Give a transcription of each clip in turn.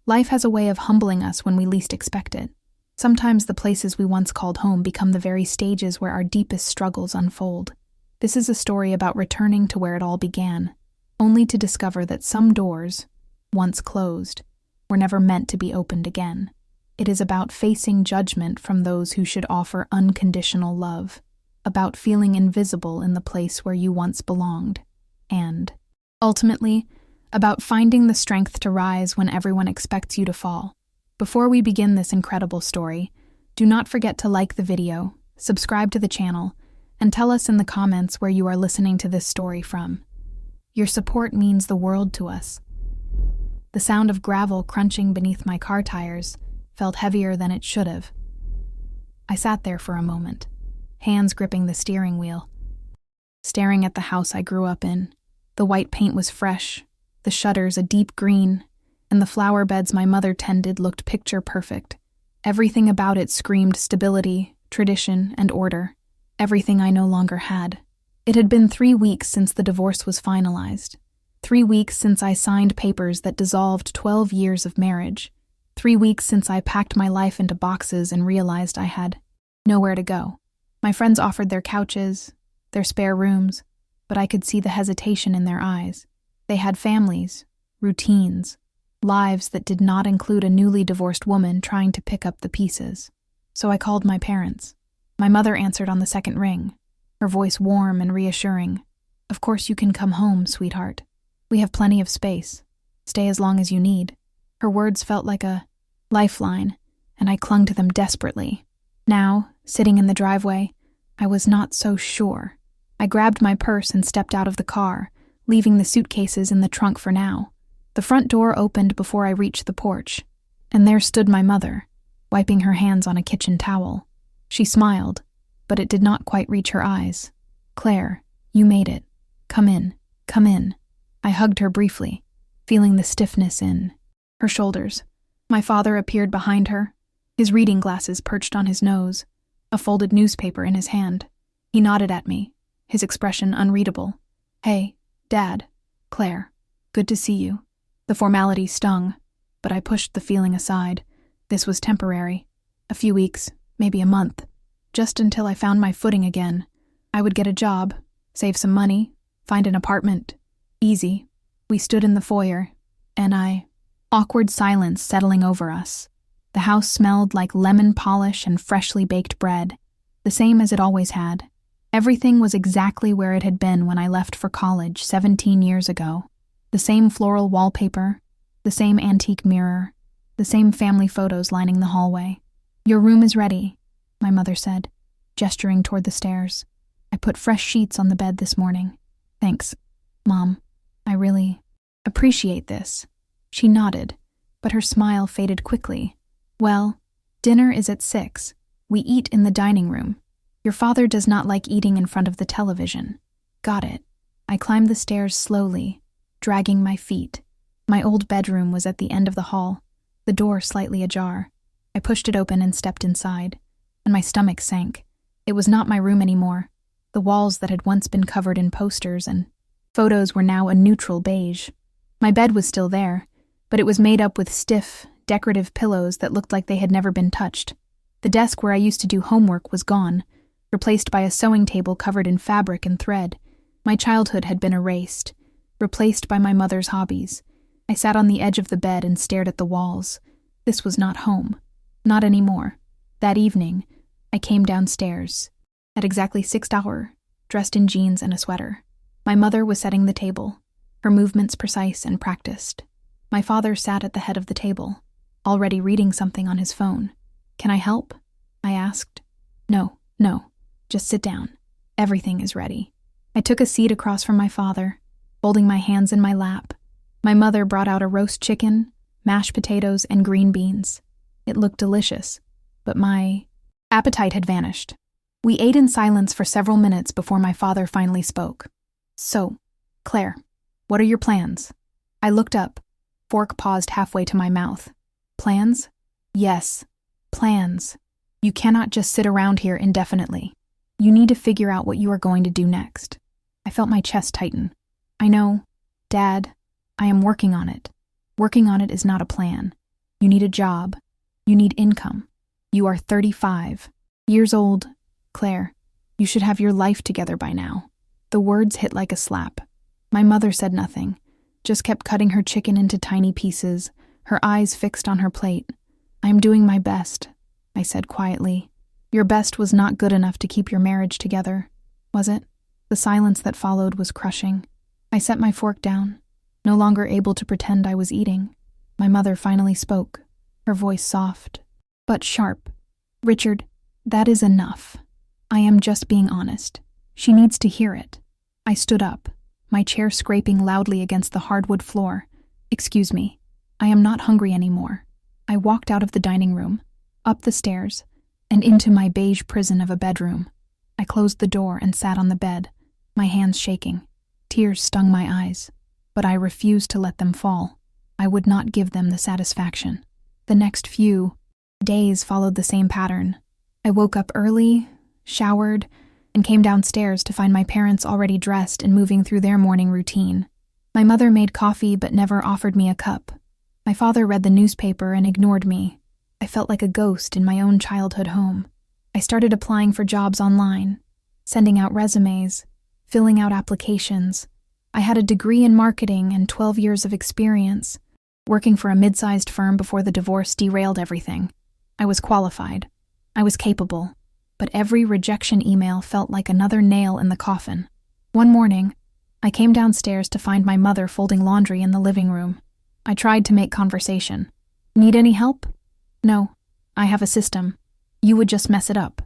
Life has a way of humbling us when we least expect it. Sometimes the places we once called home become the very stages where our deepest struggles unfold. This is a story about returning to where it all began, only to discover that some doors, once closed, were never meant to be opened again. It is about facing judgment from those who should offer unconditional love, about feeling invisible in the place where you once belonged, and, ultimately, about finding the strength to rise when everyone expects you to fall. Before we begin this incredible story, do not forget to like the video, subscribe to the channel, and tell us in the comments where you are listening to this story from. Your support means the world to us. The sound of gravel crunching beneath my car tires felt heavier than it should have. I sat there for a moment, hands gripping the steering wheel, staring at the house I grew up in. The white paint was fresh, the shutters a deep green, and the flower beds my mother tended looked picture perfect. Everything about it screamed stability, tradition, and order. Everything I no longer had. It had been 3 weeks since the divorce was finalized. 3 weeks since I signed papers that dissolved 12 years of marriage. 3 weeks since I packed my life into boxes and realized I had nowhere to go. My friends offered their couches, their spare rooms, but I could see the hesitation in their eyes. They had families, routines, lives that did not include a newly divorced woman trying to pick up the pieces. So I called my parents. My mother answered on the second ring, her voice warm and reassuring. "Of course you can come home, sweetheart. We have plenty of space. Stay as long as you need." Her words felt like a lifeline, and I clung to them desperately. Now, sitting in the driveway, I was not so sure. I grabbed my purse and stepped out of the car, leaving the suitcases in the trunk for now. The front door opened before I reached the porch, and there stood my mother, wiping her hands on a kitchen towel. She smiled, but it did not quite reach her eyes. "Claire, you made it. Come in, come in." I hugged her briefly, feeling the stiffness in her shoulders. My father appeared behind her, his reading glasses perched on his nose, a folded newspaper in his hand. He nodded at me, his expression unreadable. "Hey, Dad, Claire, good to see you." The formality stung, but I pushed the feeling aside. This was temporary. A few weeks, maybe a month. Just until I found my footing again. I would get a job, save some money, find an apartment. Easy. We stood in the foyer, and awkward silence settling over us. The house smelled like lemon polish and freshly baked bread, the same as it always had. Everything was exactly where it had been when I left for college 17 years ago. The same floral wallpaper, the same antique mirror, the same family photos lining the hallway. "Your room is ready," my mother said, gesturing toward the stairs. "I put fresh sheets on the bed this morning." "Thanks, Mom. I really appreciate this." She nodded, but her smile faded quickly. "Well, dinner is at 6. We eat in the dining room. Your father does not like eating in front of the television." "Got it." I climbed the stairs slowly, dragging my feet. My old bedroom was at the end of the hall, the door slightly ajar. I pushed it open and stepped inside, and my stomach sank. It was not my room anymore. The walls that had once been covered in posters and photos were now a neutral beige. My bed was still there, but it was made up with stiff, decorative pillows that looked like they had never been touched. The desk where I used to do homework was gone, replaced by a sewing table covered in fabric and thread. My childhood had been erased, replaced by my mother's hobbies. I sat on the edge of the bed and stared at the walls. This was not home. Not anymore. That evening, I came downstairs, at exactly 6 hours, dressed in jeans and a sweater. My mother was setting the table, her movements precise and practiced. My father sat at the head of the table, already reading something on his phone. "Can I help?" I asked. No, just sit down. Everything is ready." I took a seat across from my father, folding my hands in my lap. My mother brought out a roast chicken, mashed potatoes, and green beans. It looked delicious, but my appetite had vanished. We ate in silence for several minutes before my father finally spoke. "So, Claire, what are your plans?" I looked up, fork paused halfway to my mouth. "Plans?" "Yes, plans. You cannot just sit around here indefinitely. You need to figure out what you are going to do next." I felt my chest tighten. "I know, Dad. I am working on it. Working on it is not a plan. You need a job. You need income. You are 35 years old. Claire, you should have your life together by now." The words hit like a slap. My mother said nothing, just kept cutting her chicken into tiny pieces, her eyes fixed on her plate. "I am doing my best," I said quietly. "Your best was not good enough to keep your marriage together, was it?" The silence that followed was crushing. I set my fork down, no longer able to pretend I was eating. My mother finally spoke, her voice soft, but sharp. "Richard, that is enough. I am just being honest. She needs to hear it." I stood up, my chair scraping loudly against the hardwood floor. "Excuse me, I am not hungry anymore." I walked out of the dining room, up the stairs, and into my beige prison of a bedroom. I closed the door and sat on the bed, my hands shaking. Tears stung my eyes, but I refused to let them fall. I would not give them the satisfaction. The next few days followed the same pattern. I woke up early, showered, and came downstairs to find my parents already dressed and moving through their morning routine. My mother made coffee but never offered me a cup. My father read the newspaper and ignored me. I felt like a ghost in my own childhood home. I started applying for jobs online, sending out resumes, filling out applications. I had a degree in marketing and 12 years of experience, working for a mid-sized firm before the divorce derailed everything. I was qualified. I was capable. But every rejection email felt like another nail in the coffin. One morning, I came downstairs to find my mother folding laundry in the living room. I tried to make conversation. "Need any help?" "No, I have a system. You would just mess it up."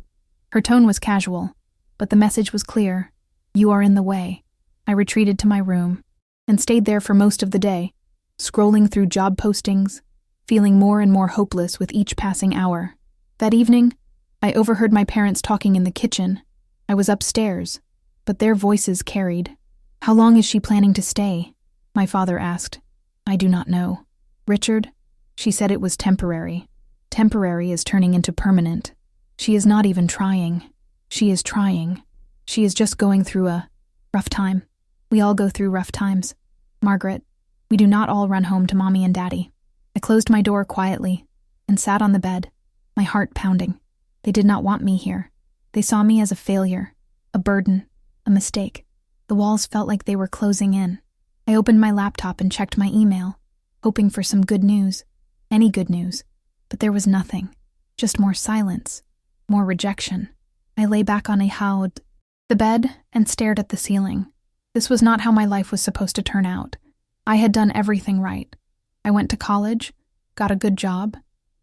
Her tone was casual, but the message was clear. "You are in the way." I retreated to my room and stayed there for most of the day, scrolling through job postings, feeling more and more hopeless with each passing hour. That evening, I overheard my parents talking in the kitchen. I was upstairs, but their voices carried. "How long is she planning to stay?" my father asked. "I do not know." "Richard?" She said it was temporary. Temporary is turning into permanent. She is not even trying. She is trying. She is just going through a rough time. We all go through rough times. Margaret, we do not all run home to Mommy and Daddy. I closed my door quietly and sat on the bed, my heart pounding. They did not want me here. They saw me as a failure, a burden, a mistake. The walls felt like they were closing in. I opened my laptop and checked my email, hoping for some good news, any good news. But there was nothing, just more silence, more rejection. I lay back on the bed and stared at the ceiling. This was not how my life was supposed to turn out. I had done everything right. I went to college, got a good job,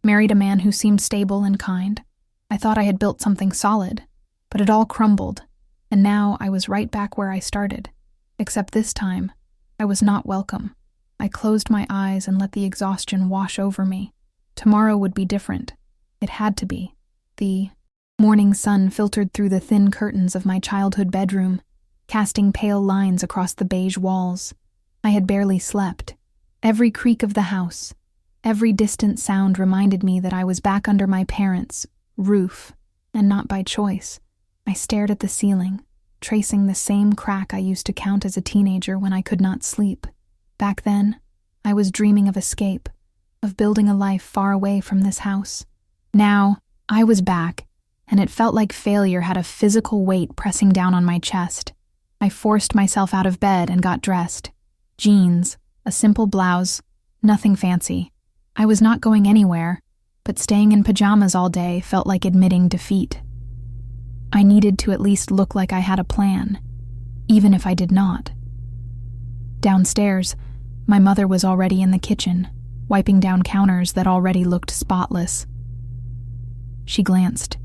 married a man who seemed stable and kind. I thought I had built something solid, but it all crumbled, and now I was right back where I started. Except this time, I was not welcome. I closed my eyes and let the exhaustion wash over me. Tomorrow would be different. It had to be. The morning sun filtered through the thin curtains of my childhood bedroom, casting pale lines across the beige walls. I had barely slept. Every creak of the house, every distant sound reminded me that I was back under my parents' roof, and not by choice. I stared at the ceiling, tracing the same crack I used to count as a teenager when I could not sleep. Back then, I was dreaming of escape, of building a life far away from this house. Now, I was back, and it felt like failure had a physical weight pressing down on my chest. I forced myself out of bed and got dressed. Jeans, a simple blouse, nothing fancy. I was not going anywhere, but staying in pajamas all day felt like admitting defeat. I needed to at least look like I had a plan, even if I did not. Downstairs, my mother was already in the kitchen, wiping down counters that already looked spotless. She glanced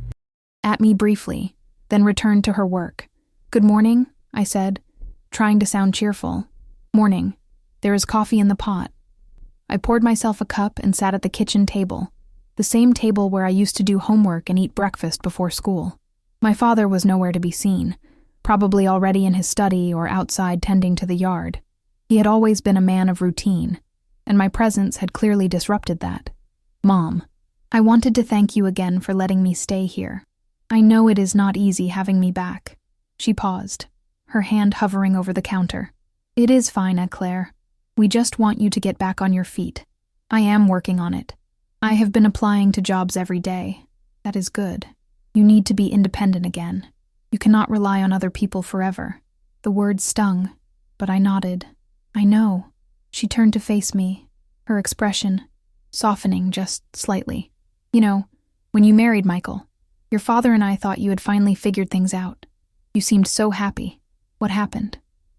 at me briefly, then returned to her work. "Good morning," I said, trying to sound cheerful. "Morning. There is coffee in the pot." I poured myself a cup and sat at the kitchen table, the same table where I used to do homework and eat breakfast before school. My father was nowhere to be seen, probably already in his study or outside tending to the yard. He had always been a man of routine, and my presence had clearly disrupted that. "Mom, I wanted to thank you again for letting me stay here. I know it is not easy having me back." She paused, her hand hovering over the counter. "It is fine, Claire. We just want you to get back on your feet. I am working on it. I have been applying to jobs every day. That is good. You need to be independent again. You cannot rely on other people forever. The words stung, but I nodded. I know. She turned to face me, her expression softening just slightly. You know, when you married Michael, your father and I thought you had finally figured things out. You seemed so happy. What happened?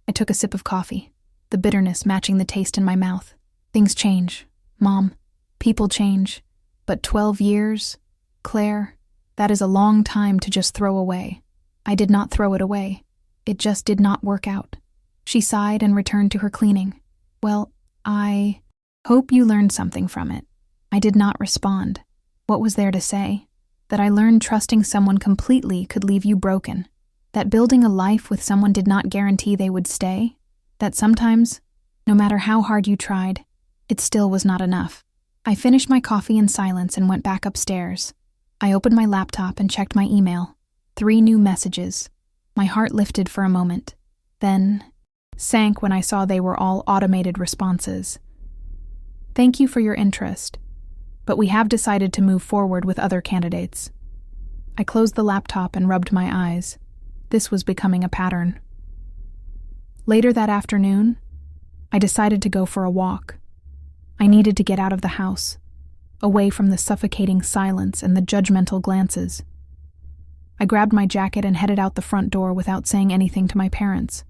I took a sip of coffee, the bitterness matching the taste in my mouth. Things change, Mom. People change. But 12 years? Claire, that is a long time to just throw away. I did not throw it away. It just did not work out. She sighed and returned to her cleaning. Well, I hope you learned something from it. I did not respond. What was there to say? That I learned trusting someone completely could leave you broken. That building a life with someone did not guarantee they would stay. That sometimes, no matter how hard you tried, it still was not enough. I finished my coffee in silence and went back upstairs. I opened my laptop and checked my email. 3 new messages. My heart lifted for a moment, then sank when I saw they were all automated responses. Thank you for your interest, but we have decided to move forward with other candidates. I closed the laptop and rubbed my eyes. This was becoming a pattern. Later that afternoon, I decided to go for a walk. I needed to get out of the house, away from the suffocating silence and the judgmental glances. I grabbed my jacket and headed out the front door without saying anything to my parents.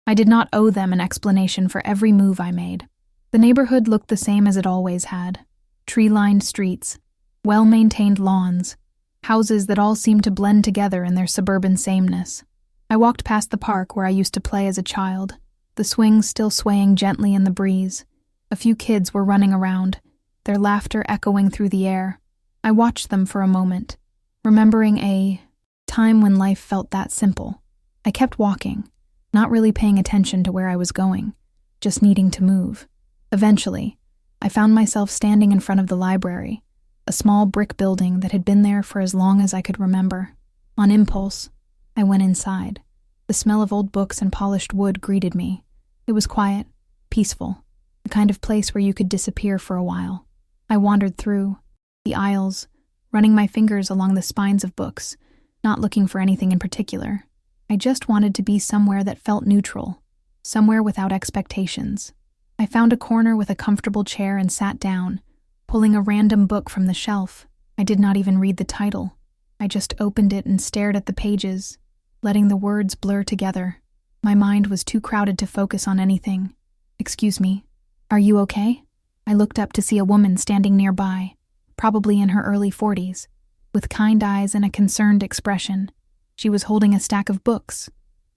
I did not owe them an explanation for every move I made. The neighborhood looked the same as it always had. Tree-lined streets, well-maintained lawns, houses that all seemed to blend together in their suburban sameness. I walked past the park where I used to play as a child, the swings still swaying gently in the breeze. A few kids were running around, their laughter echoing through the air. I watched them for a moment, remembering a time when life felt that simple. I kept walking, not really paying attention to where I was going, just needing to move. Eventually, I found myself standing in front of the library, a small brick building that had been there for as long as I could remember. On impulse, I went inside. The smell of old books and polished wood greeted me. It was quiet, peaceful, the kind of place where you could disappear for a while. I wandered through the aisles, running my fingers along the spines of books, not looking for anything in particular. I just wanted to be somewhere that felt neutral, somewhere without expectations. I found a corner with a comfortable chair and sat down, pulling a random book from the shelf. I did not even read the title. I just opened it and stared at the pages, letting the words blur together. My mind was too crowded to focus on anything. Excuse me, are you okay? I looked up to see a woman standing nearby, probably in her early 40s, with kind eyes and a concerned expression. She was holding a stack of books,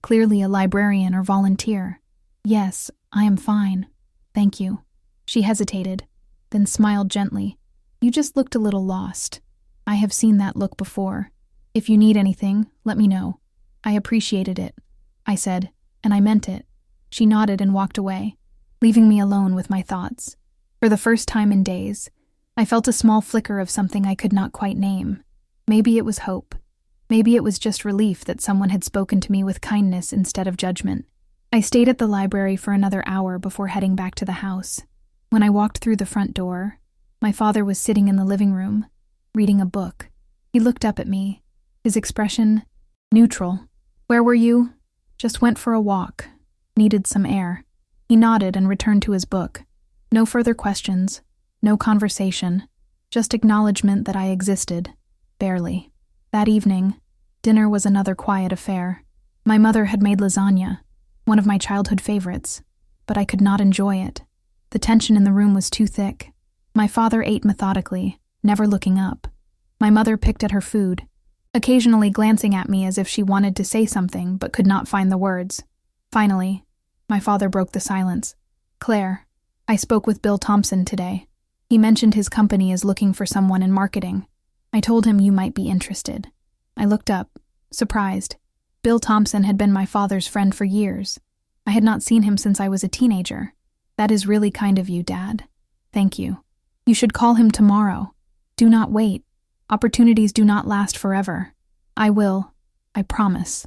clearly a librarian or volunteer. Yes, I am fine. Thank you. She hesitated, then smiled gently. You just looked a little lost. I have seen that look before. If you need anything, let me know. I appreciated it, I said, and I meant it. She nodded and walked away, leaving me alone with my thoughts. For the first time in days, I felt a small flicker of something I could not quite name. Maybe it was hope. Maybe it was just relief that someone had spoken to me with kindness instead of judgment. I stayed at the library for another hour before heading back to the house. When I walked through the front door, my father was sitting in the living room, reading a book. He looked up at me, his expression neutral. Where were you? Just went for a walk. Needed some air. He nodded and returned to his book. No further questions, no conversation, just acknowledgement that I existed. Barely. That evening, dinner was another quiet affair. My mother had made lasagna, one of my childhood favorites, but I could not enjoy it. The tension in the room was too thick. My father ate methodically, never looking up. My mother picked at her food, occasionally glancing at me as if she wanted to say something but could not find the words. Finally, my father broke the silence. Claire, I spoke with Bill Thompson today. He mentioned his company is looking for someone in marketing. I told him you might be interested. I looked up, surprised. Bill Thompson had been my father's friend for years. I had not seen him since I was a teenager. That is really kind of you, Dad. Thank you. You should call him tomorrow. Do not wait. Opportunities do not last forever. I will. I promise.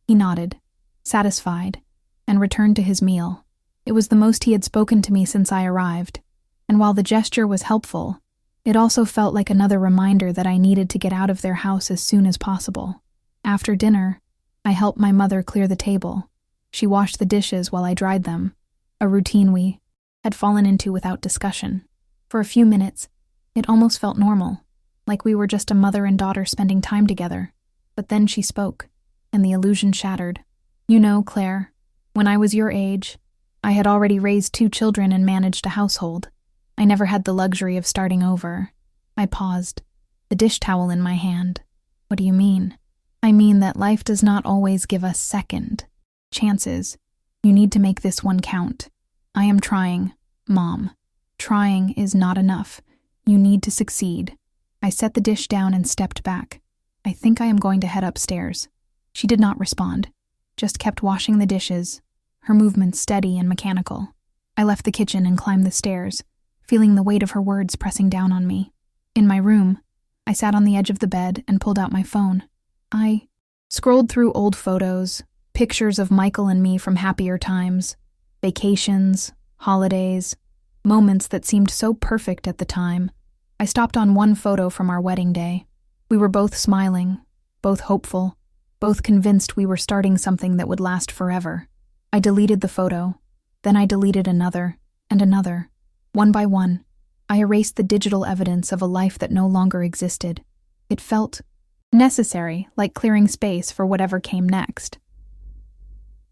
He nodded, satisfied, and returned to his meal. It was the most he had spoken to me since I arrived, and while the gesture was helpful, It also felt like another reminder that I needed to get out of their house as soon as possible. After dinner, I helped my mother clear the table. She washed the dishes while I dried them, a routine we had fallen into without discussion. For a few minutes, it almost felt normal, like we were just a mother and daughter spending time together. But then she spoke, and the illusion shattered. You know, Claire, when I was your age, I had already raised 2 children and managed a household. I never had the luxury of starting over. I paused, the dish towel in my hand. What do you mean? I mean that life does not always give us second chances. You need to make this one count. I am trying, Mom. Trying is not enough. You need to succeed. I set the dish down and stepped back. I think I am going to head upstairs. She did not respond, just kept washing the dishes, her movements steady and mechanical. I left the kitchen and climbed the stairs, feeling the weight of her words pressing down on me. In my room, I sat on the edge of the bed and pulled out my phone. I scrolled through old photos, pictures of Michael and me from happier times, vacations, holidays, moments that seemed so perfect at the time. I stopped on one photo from our wedding day. We were both smiling, both hopeful, both convinced we were starting something that would last forever. I deleted the photo, then I deleted another, and another. One by one, I erased the digital evidence of a life that no longer existed. It felt necessary, like clearing space for whatever came next.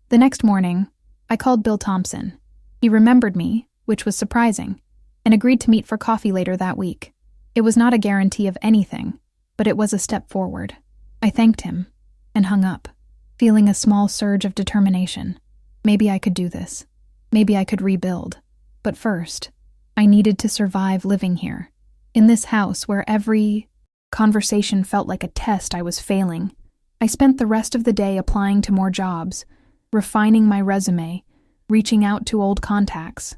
The next morning, I called Bill Thompson. He remembered me, which was surprising, and agreed to meet for coffee later that week. It was not a guarantee of anything, but it was a step forward. I thanked him and hung up, feeling a small surge of determination. Maybe I could do this. Maybe I could rebuild. But first, I needed to survive living here, in this house where every conversation felt like a test I was failing. I spent the rest of the day applying to more jobs, refining my resume, reaching out to old contacts.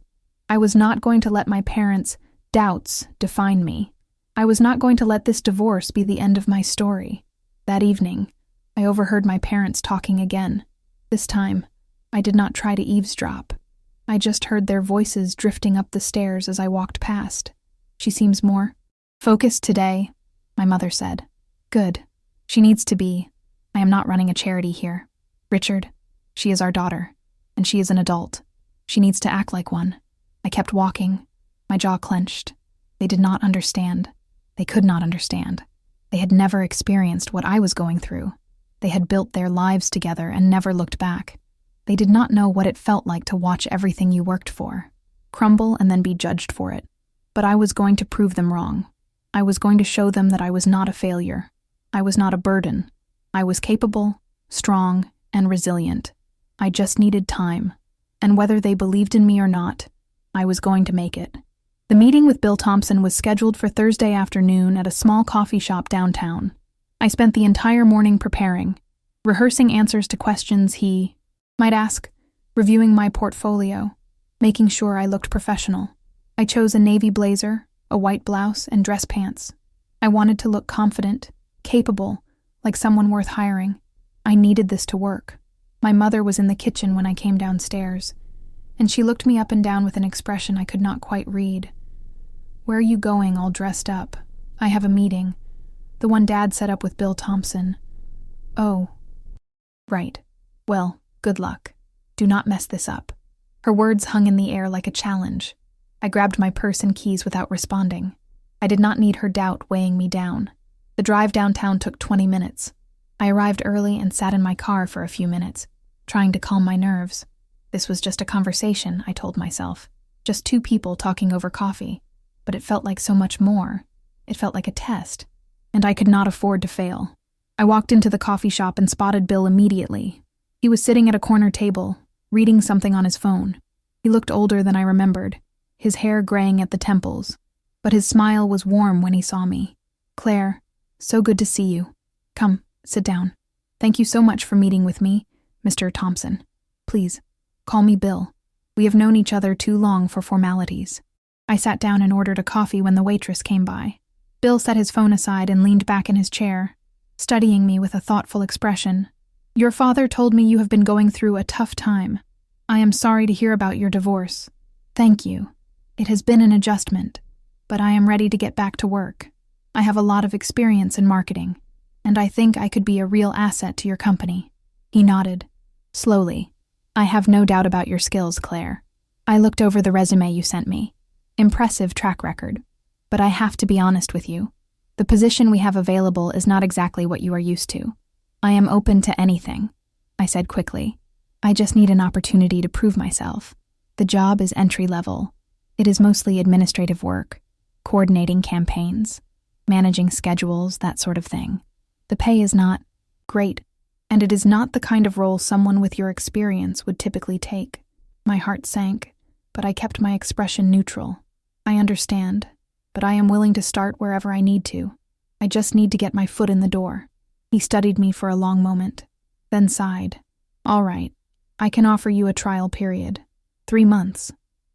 I was not going to let my parents' doubts define me. I was not going to let this divorce be the end of my story. That evening, I overheard my parents talking again. This time, I did not try to eavesdrop. I just heard their voices drifting up the stairs as I walked past. She seems more focused today, my mother said. Good. She needs to be. I am not running a charity here. Richard, she is our daughter, and she is an adult. She needs to act like one. I kept walking, my jaw clenched. They did not understand. They could not understand. They had never experienced what I was going through. They had built their lives together and never looked back. They did not know what it felt like to watch everything you worked for crumble and then be judged for it. But I was going to prove them wrong. I was going to show them that I was not a failure. I was not a burden. I was capable, strong, and resilient. I just needed time. And whether they believed in me or not, I was going to make it. The meeting with Bill Thompson was scheduled for Thursday afternoon at a small coffee shop downtown. I spent the entire morning preparing, rehearsing answers to questions he might ask, reviewing my portfolio, making sure I looked professional. I chose a navy blazer, a white blouse, and dress pants. I wanted to look confident, capable, like someone worth hiring. I needed this to work. My mother was in the kitchen when I came downstairs, and she looked me up and down with an expression I could not quite read. Where are you going all dressed up? I have a meeting. The one Dad set up with Bill Thompson. Oh. Right. Well, good luck. Do not mess this up. Her words hung in the air like a challenge. I grabbed my purse and keys without responding. I did not need her doubt weighing me down. The drive downtown took 20 minutes. I arrived early and sat in my car for a few minutes, trying to calm my nerves. This was just a conversation, I told myself. Just 2 people talking over coffee. But it felt like so much more. It felt like a test. And I could not afford to fail. I walked into the coffee shop and spotted Bill immediately. He was sitting at a corner table, reading something on his phone. He looked older than I remembered, his hair graying at the temples, but his smile was warm when he saw me. Claire, so good to see you. Come, sit down. Thank you so much for meeting with me, Mr. Thompson. Please, call me Bill. We have known each other too long for formalities. I sat down and ordered a coffee when the waitress came by. Bill set his phone aside and leaned back in his chair, studying me with a thoughtful expression. Your father told me you have been going through a tough time. I am sorry to hear about your divorce. Thank you. It has been an adjustment. but I am ready to get back to work. I have a lot of experience in marketing, and I think I could be a real asset to your company." He nodded. Slowly. "I have no doubt about your skills, Claire. I looked over the resume you sent me. Impressive track record. But I have to be honest with you. The position we have available is not exactly what you are used to. I am open to anything," I said quickly. "I just need an opportunity to prove myself. The job is entry-level. It is mostly administrative work, coordinating campaigns, managing schedules, that sort of thing. The pay is not great, and it is not the kind of role someone with your experience would typically take." My heart sank, but I kept my expression neutral. "I understand, but I am willing to start wherever I need to. I just need to get my foot in the door." He studied me for a long moment, then sighed. "All right, I can offer you a trial period. 3 months.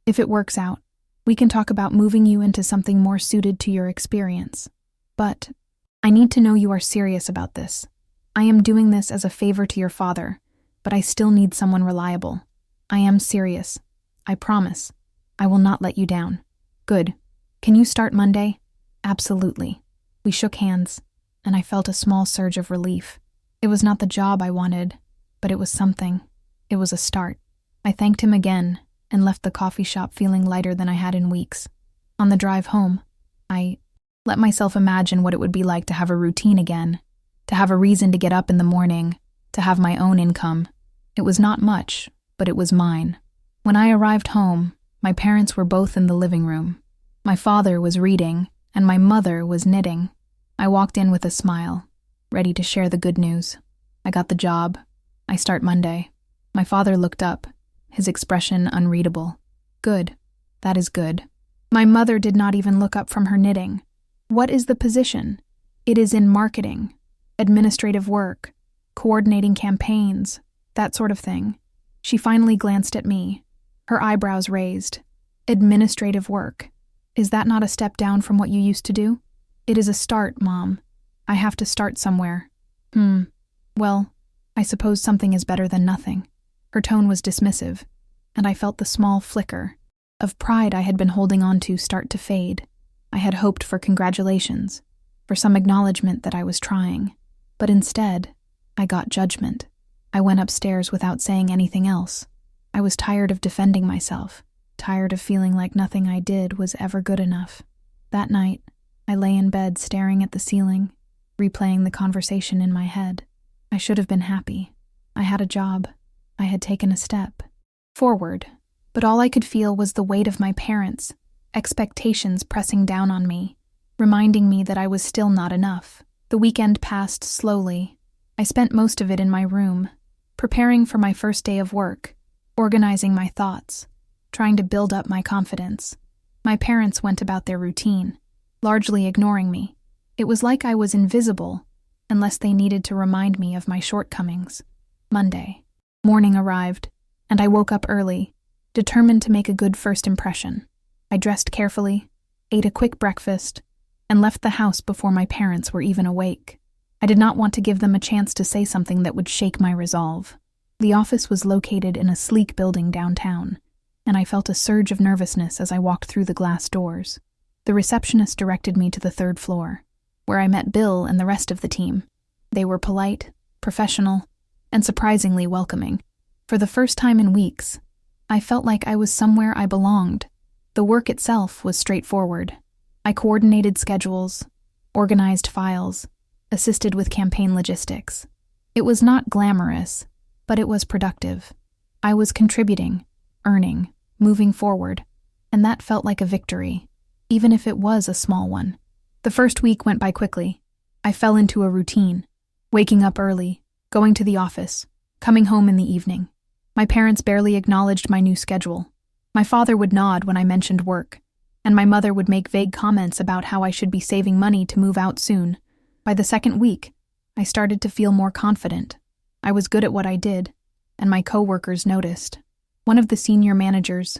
If it works out, we can talk about moving you into something more suited to your experience. But I need to know you are serious about this. I am doing this as a favor to your father, but I still need someone reliable. I am serious. I promise. I will not let you down." "Good. Can you start Monday?" "Absolutely." We shook hands, and I felt a small surge of relief. It was not the job I wanted, but it was something. It was a start. I thanked him again and left the coffee shop feeling lighter than I had in weeks. On the drive home, I let myself imagine what it would be like to have a routine again, to have a reason to get up in the morning, to have my own income. It was not much, but it was mine. When I arrived home, my parents were both in the living room. My father was reading, and my mother was knitting. I walked in with a smile, ready to share the good news. I got the job. I start Monday. My father looked up, his expression unreadable. "Good. That is good." My mother did not even look up from her knitting. "What is the position?" "It is in marketing, administrative work, coordinating campaigns, that sort of thing." She finally glanced at me, her eyebrows raised. "Administrative work. Is that not a step down from what you used to do?" "It is a start, Mom. I have to start somewhere." Well, I suppose something is better than nothing." Her tone was dismissive, and I felt the small flicker of pride I had been holding on to start to fade. I had hoped for congratulations, for some acknowledgement that I was trying, but instead, I got judgment. I went upstairs without saying anything else. I was tired of defending myself, tired of feeling like nothing I did was ever good enough. That night, I lay in bed staring at the ceiling, replaying the conversation in my head. I should have been happy. I had a job. I had taken a step forward, but all I could feel was the weight of my parents, expectations pressing down on me, reminding me that I was still not enough. The weekend passed slowly. I spent most of it in my room, preparing for my first day of work, organizing my thoughts, trying to build up my confidence. My parents went about their routine, largely ignoring me. It was like I was invisible, unless they needed to remind me of my shortcomings. Monday. Morning arrived, and I woke up early, determined to make a good first impression. I dressed carefully, ate a quick breakfast, and left the house before my parents were even awake. I did not want to give them a chance to say something that would shake my resolve. The office was located in a sleek building downtown, and I felt a surge of nervousness as I walked through the glass doors. The receptionist directed me to the 3rd floor, where I met Bill and the rest of the team. They were polite, professional, and surprisingly welcoming. For the first time in weeks, I felt like I was somewhere I belonged. The work itself was straightforward. I coordinated schedules, organized files, assisted with campaign logistics. It was not glamorous, but it was productive. I was contributing, earning, moving forward, and that felt like a victory, even if it was a small one. The first week went by quickly. I fell into a routine, waking up early, going to the office, coming home in the evening. My parents barely acknowledged my new schedule. My father would nod when I mentioned work, and my mother would make vague comments about how I should be saving money to move out soon. By the 2nd week, I started to feel more confident. I was good at what I did, and my coworkers noticed. One of the senior managers,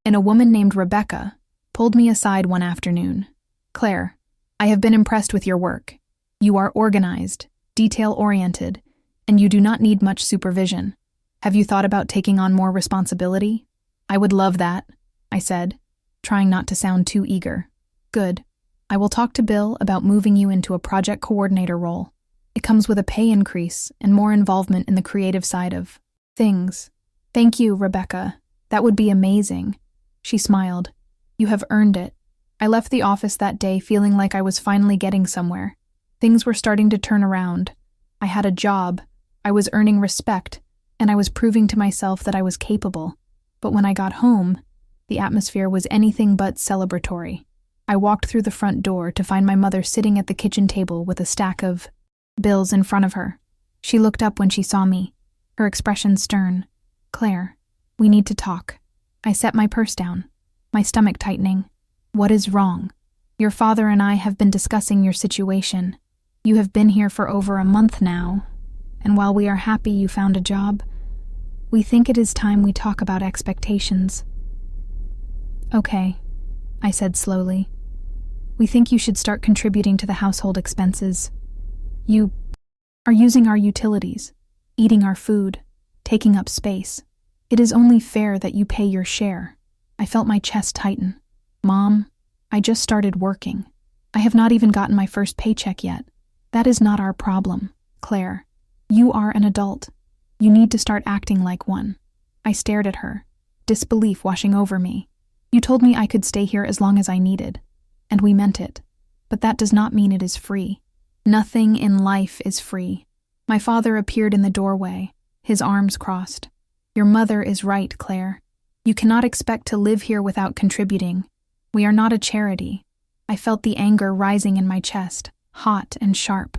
and a woman named Rebecca, pulled me aside one afternoon. "Claire, I have been impressed with your work. You are organized, detail-oriented, and you do not need much supervision. Have you thought about taking on more responsibility?" "I would love that," I said, trying not to sound too eager. Good. I will talk to Bill about moving you into a project coordinator role. It comes with a pay increase and more involvement in the creative side of things. Thank you, Rebecca. That would be amazing. She smiled. You have earned it. I left the office that day feeling like I was finally getting somewhere. Things were starting to turn around. I had a job, I was earning respect, and I was proving to myself that I was capable. But when I got home, the atmosphere was anything but celebratory. I walked through the front door to find my mother sitting at the kitchen table with a stack of bills in front of her. She looked up when she saw me, her expression stern. Claire, we need to talk. I set my purse down, my stomach tightening. What is wrong? Your father and I have been discussing your situation. You have been here for over a month now, and while we are happy you found a job, we think it is time we talk about expectations. Okay, I said slowly. We think you should start contributing to the household expenses. You are using our utilities, eating our food, taking up space. It is only fair that you pay your share. I felt my chest tighten. Mom, I just started working. I have not even gotten my first paycheck yet. That is not our problem, Claire. You are an adult. You need to start acting like one. I stared at her, disbelief washing over me. You told me I could stay here as long as I needed, and we meant it. But that does not mean it is free. Nothing in life is free. My father appeared in the doorway, his arms crossed. Your mother is right, Claire. You cannot expect to live here without contributing. We are not a charity. I felt the anger rising in my chest, hot and sharp.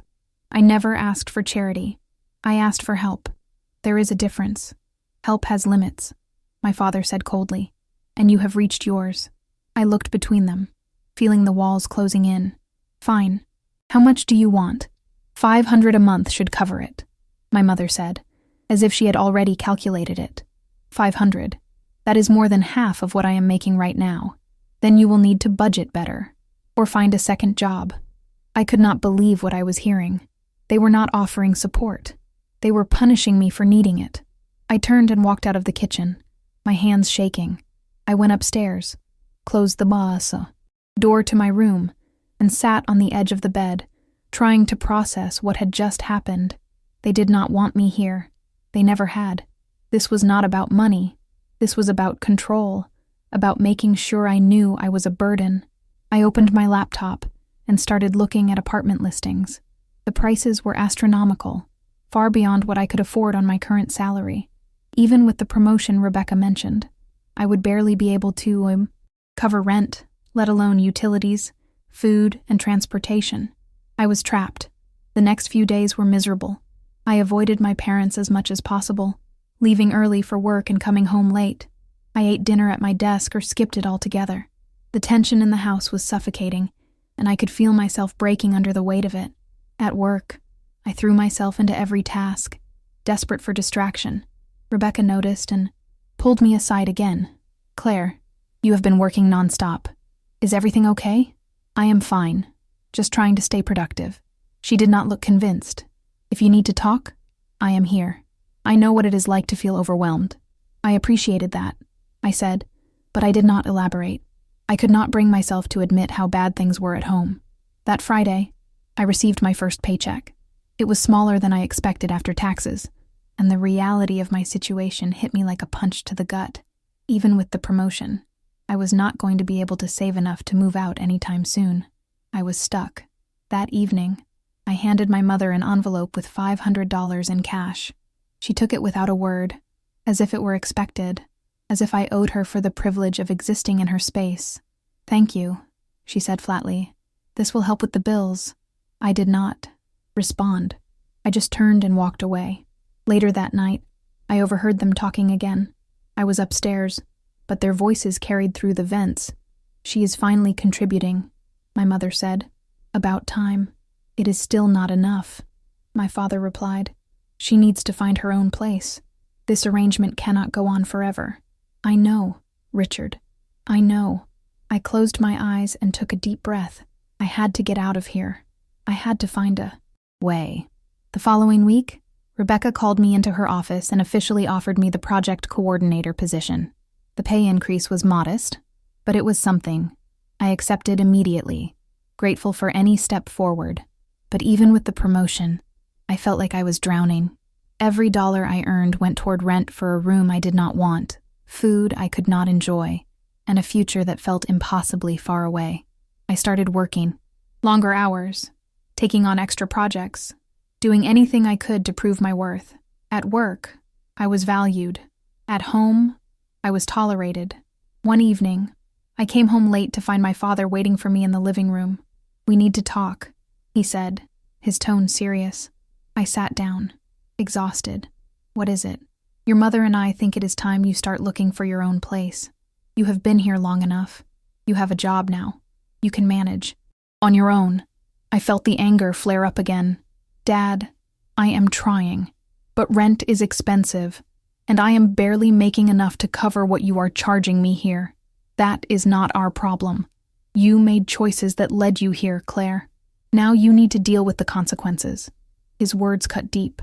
I never asked for charity. I asked for help. There is a difference. Help has limits, my father said coldly, and you have reached yours. I looked between them, feeling the walls closing in. Fine. How much do you want? $500 a month should cover it, my mother said, as if she had already calculated it. 500. That is more than half of what I am making right now. Then you will need to budget better, or find a second job. I could not believe what I was hearing. They were not offering support. They were punishing me for needing it. I turned and walked out of the kitchen, my hands shaking. I went upstairs, closed the door to my room, and sat on the edge of the bed, trying to process what had just happened. They did not want me here. They never had. This was not about money. This was about control, about making sure I knew I was a burden. I opened my laptop and started looking at apartment listings. The prices were astronomical, far beyond what I could afford on my current salary. Even with the promotion Rebecca mentioned, I would barely be able to cover rent, let alone utilities, food, and transportation. I was trapped. The next few days were miserable. I avoided my parents as much as possible, leaving early for work and coming home late. I ate dinner at my desk or skipped it altogether. The tension in the house was suffocating, and I could feel myself breaking under the weight of it. At work, I threw myself into every task, desperate for distraction. Rebecca noticed and pulled me aside again. Claire, you have been working nonstop. Is everything okay? I am fine, just trying to stay productive. She did not look convinced. If you need to talk, I am here. I know what it is like to feel overwhelmed. I appreciated that, I said, but I did not elaborate. I could not bring myself to admit how bad things were at home. That Friday, I received my first paycheck. It was smaller than I expected after taxes, and the reality of my situation hit me like a punch to the gut. Even with the promotion, I was not going to be able to save enough to move out anytime soon. I was stuck. That evening, I handed my mother an envelope with $500 in cash. She took it without a word, as if it were expected, as if I owed her for the privilege of existing in her space. Thank you, she said flatly. This will help with the bills. I did not respond. I just turned and walked away. Later that night, I overheard them talking again. I was upstairs, but their voices carried through the vents. She is finally contributing, my mother said. About time. It is still not enough, my father replied. She needs to find her own place. This arrangement cannot go on forever. I know, Richard. I know. I closed my eyes and took a deep breath. I had to get out of here. I had to find a way. The following week, Rebecca called me into her office and officially offered me the project coordinator position. The pay increase was modest, but it was something. I accepted immediately, grateful for any step forward. But even with the promotion, I felt like I was drowning. Every dollar I earned went toward rent for a room I did not want, food I could not enjoy, and a future that felt impossibly far away. I started working, longer hours, taking on extra projects, doing anything I could to prove my worth. At work, I was valued. At home, I was tolerated. One evening, I came home late to find my father waiting for me in the living room. "We need to talk," he said, his tone serious. I sat down, exhausted. "What is it?" "Your mother and I think it is time you start looking for your own place. You have been here long enough. You have a job now. You can manage. On your own." I felt the anger flare up again. "Dad, I am trying, but rent is expensive, and I am barely making enough to cover what you are charging me here. That is not our problem. You made choices that led you here, Claire. Now you need to deal with the consequences." His words cut deep.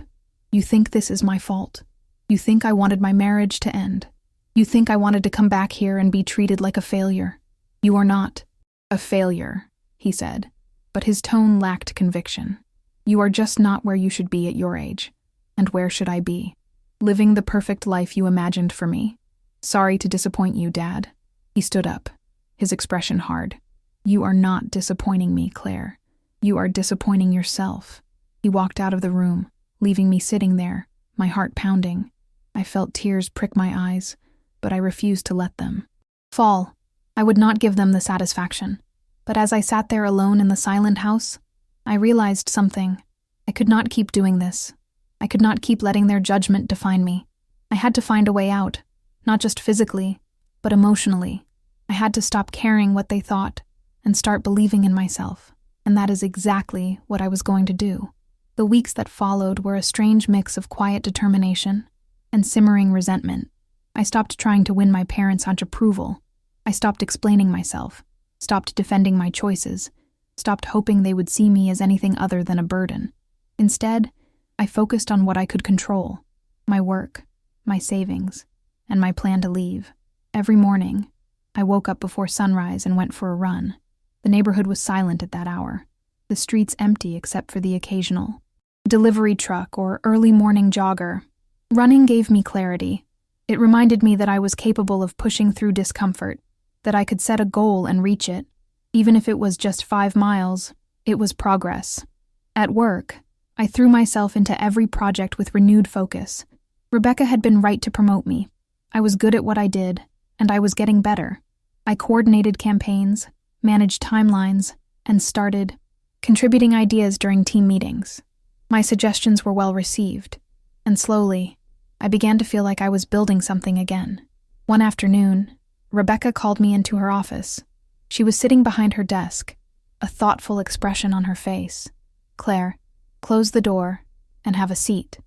"You think this is my fault. You think I wanted my marriage to end. You think I wanted to come back here and be treated like a failure. You are not a failure," he said, but his tone lacked conviction. "You are just not where you should be at your age. And where should I be? Living the perfect life you imagined for me. Sorry to disappoint you, Dad." He stood up, his expression hard. "You are not disappointing me, Claire. You are disappointing yourself." He walked out of the room, leaving me sitting there, my heart pounding. I felt tears prick my eyes, but I refused to let them fall. I would not give them the satisfaction. But as I sat there alone in the silent house, I realized something. I could not keep doing this. I could not keep letting their judgment define me. I had to find a way out, not just physically, but emotionally. I had to stop caring what they thought and start believing in myself, and that is exactly what I was going to do. The weeks that followed were a strange mix of quiet determination and simmering resentment. I stopped trying to win my parents' approval. I stopped explaining myself, stopped defending my choices, stopped hoping they would see me as anything other than a burden. Instead, I focused on what I could control: my work, my savings, and my plan to leave. Every morning, I woke up before sunrise and went for a run. The neighborhood was silent at that hour, the streets empty except for the occasional delivery truck or early morning jogger. Running gave me clarity. It reminded me that I was capable of pushing through discomfort, that I could set a goal and reach it. Even if it was just 5 miles, it was progress. At work, I threw myself into every project with renewed focus. Rebecca had been right to promote me. I was good at what I did, and I was getting better. I coordinated campaigns, managed timelines, and started contributing ideas during team meetings. My suggestions were well received, and slowly, I began to feel like I was building something again. One afternoon, Rebecca called me into her office. She was sitting behind her desk, a thoughtful expression on her face. "Claire, close the door and have a seat."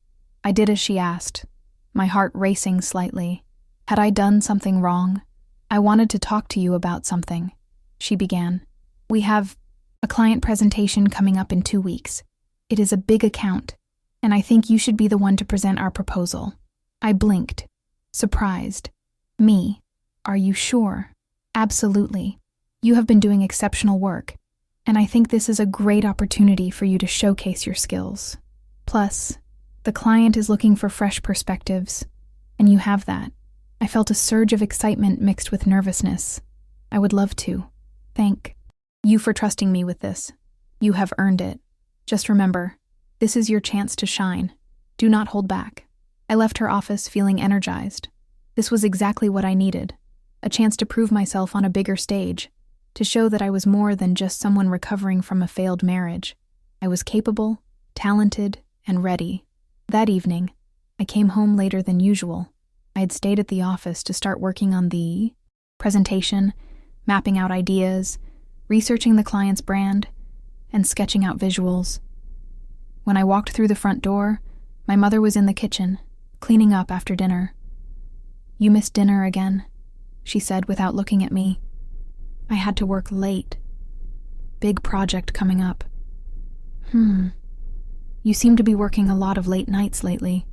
I did as she asked, my heart racing slightly. Had I done something wrong? "I wanted to talk to you about something," she began. "We have a client presentation coming up in 2 weeks. It is a big account, and I think you should be the one to present our proposal." I blinked, surprised. "Me? Are you sure?" "Absolutely. You have been doing exceptional work, and I think this is a great opportunity for you to showcase your skills. Plus, the client is looking for fresh perspectives, and you have that." I felt a surge of excitement mixed with nervousness. "I would love to. Thank you for trusting me with this. You have earned it. Just remember, this is your chance to shine. Do not hold back." I left her office feeling energized. This was exactly what I needed, a chance to prove myself on a bigger stage, to show that I was more than just someone recovering from a failed marriage. I was capable, talented, and ready. That evening, I came home later than usual. I had stayed at the office to start working on the presentation, mapping out ideas, researching the client's brand, and sketching out visuals. When I walked through the front door, my mother was in the kitchen, cleaning up after dinner. "You missed dinner again," she said without looking at me. "I had to work late. Big project coming up." You seem to be working a lot of late nights lately."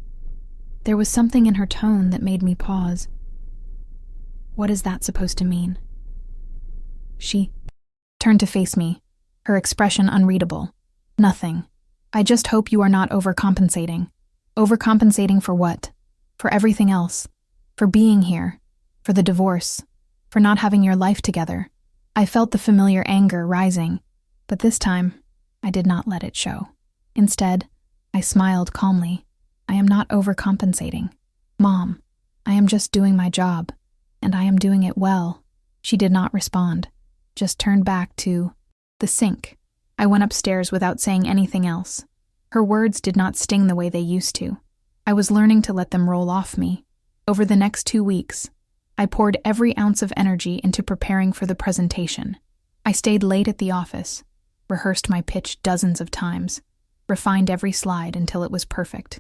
There was something in her tone that made me pause. What is that supposed to mean? She turned to face me, her expression unreadable. Nothing. I just hope you are not overcompensating. Overcompensating for what? For everything else. For being here. For the divorce. For not having your life together. I felt the familiar anger rising, but this time, I did not let it show. Instead, I smiled calmly. I am not overcompensating. Mom, I am just doing my job, and I am doing it well. She did not respond, just turned back to the sink. I went upstairs without saying anything else. Her words did not sting the way they used to. I was learning to let them roll off me. Over the next 2 weeks, I poured every ounce of energy into preparing for the presentation. I stayed late at the office, rehearsed my pitch dozens of times, refined every slide until it was perfect.